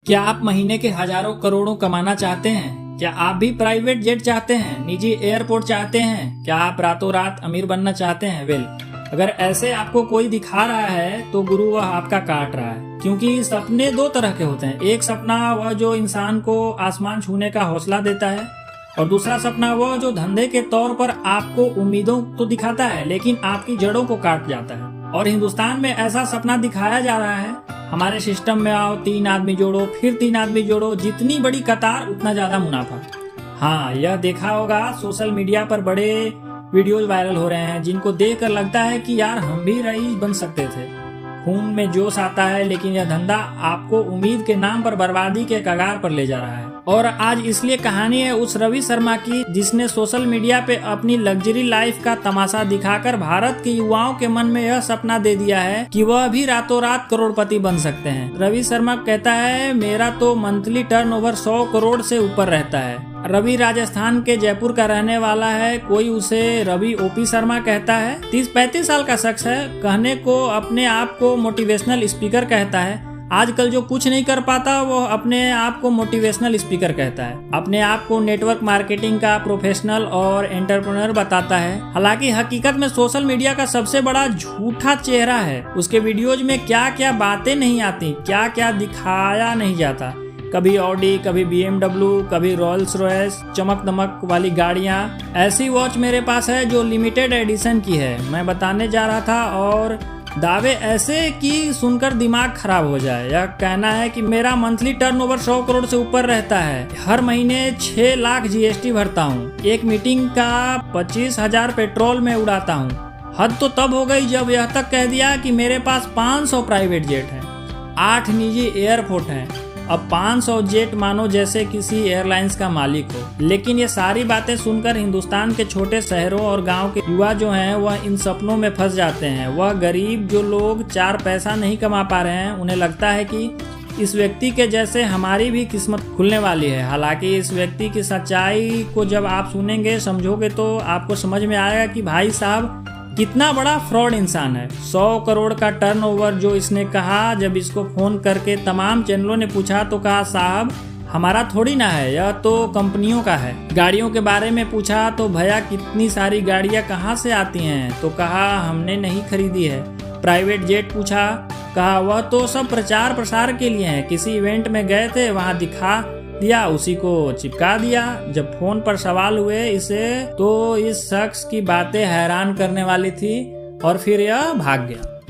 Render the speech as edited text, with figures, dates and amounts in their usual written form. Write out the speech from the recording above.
क्या आप महीने के हजारों करोड़ों कमाना चाहते हैं? क्या आप भी प्राइवेट जेट चाहते हैं, निजी एयरपोर्ट चाहते हैं? क्या आप रातों रात अमीर बनना चाहते हैं? अगर ऐसे आपको कोई दिखा रहा है तो गुरु वह आपका काट रहा है, क्योंकि सपने दो तरह के होते हैं। एक सपना वह जो इंसान को आसमान छूने का हौसला देता है, और दूसरा सपना वह जो धंधे के तौर पर आपको उम्मीदों तो दिखाता है लेकिन आपकी जड़ों को काट जाता है। और हिंदुस्तान में ऐसा सपना दिखाया जा रहा है। हमारे सिस्टम में आओ, 3 आदमी जोड़ो, फिर 3 आदमी जोड़ो, जितनी बड़ी कतार उतना ज्यादा मुनाफा। हाँ, यह देखा होगा, सोशल मीडिया पर बड़े वीडियोज वायरल हो रहे हैं जिनको देखकर लगता है कि यार हम भी रईस बन सकते थे। खून में जोश आता है, लेकिन यह धंधा आपको उम्मीद के नाम पर बर्बादी के कगार पर ले जा रहा है। और आज इसलिए कहानी है उस रवि शर्मा की, जिसने सोशल मीडिया पे अपनी लग्जरी लाइफ का तमाशा दिखाकर भारत के युवाओं के मन में यह सपना दे दिया है कि वह भी रातों रात करोड़पति बन सकते हैं। रवि शर्मा कहता है, मेरा तो मंथली टर्नओवर 100 करोड़ से ऊपर रहता है। रवि राजस्थान के जयपुर का रहने वाला है। कोई उसे रवि ओपी शर्मा कहता है। 30-35 साल का शख्स है। कहने को अपने आप को मोटिवेशनल स्पीकर कहता है। आजकल जो कुछ नहीं कर पाता वो अपने आप को मोटिवेशनल स्पीकर कहता है। अपने आप को नेटवर्क मार्केटिंग का प्रोफेशनल और एंटरप्रेन्योर बताता है। हालांकि हकीकत में सोशल मीडिया का सबसे बड़ा झूठा चेहरा है। उसके वीडियोज में क्या क्या बातें नहीं आती, क्या क्या दिखाया नहीं जाता। कभी ऑडी, कभी BMW, कभी रॉयल्स रॉयस, चमक दमक वाली गाड़ियाँ। ऐसी वॉच मेरे पास है जो लिमिटेड एडिशन की है, मैं बताने जा रहा था। और दावे ऐसे कि सुनकर दिमाग खराब हो जाए। यह कहना है कि मेरा मंथली टर्नओवर 100 करोड़ से ऊपर रहता है, हर महीने 6 लाख GST भरता हूँ, एक मीटिंग का 25,000 पेट्रोल में उड़ाता हूँ। हद तो तब हो गई जब यह तक कह दिया कि मेरे पास 500 प्राइवेट जेट हैं, 8 निजी एयरपोर्ट हैं। अब 500 जेट मानो जैसे किसी एयरलाइंस का मालिक हो। लेकिन ये सारी बातें सुनकर हिंदुस्तान के छोटे शहरों और गांव के युवा जो हैं वह इन सपनों में फंस जाते हैं। वह गरीब जो लोग 4 पैसा नहीं कमा पा रहे हैं, उन्हें लगता है कि इस व्यक्ति के जैसे हमारी भी किस्मत खुलने वाली है। हालांकि इस व्यक्ति की सच्चाई को जब आप सुनेंगे, समझोगे, तो आपको समझ में आएगा कि भाई साहब कितना बड़ा फ्रॉड इंसान है। 100 करोड़ का टर्नओवर जो इसने कहा, जब इसको फोन करके तमाम चैनलों ने पूछा तो कहा, साहब हमारा थोड़ी ना है, यह तो कंपनियों का है। गाड़ियों के बारे में पूछा तो भैया कितनी सारी गाड़ियां कहाँ से आती हैं, तो कहा हमने नहीं खरीदी है। प्राइवेट जेट पूछा, कहा वह तो सब प्रचार प्रसार के लिए है, किसी इवेंट में गए थे वहां दिखा दिया, उसी को चिपका दिया। जब फोन पर सवाल हुए इसे, तो इस शख्स की बातें हैरान करने वाली थी और फिर यह भाग गया।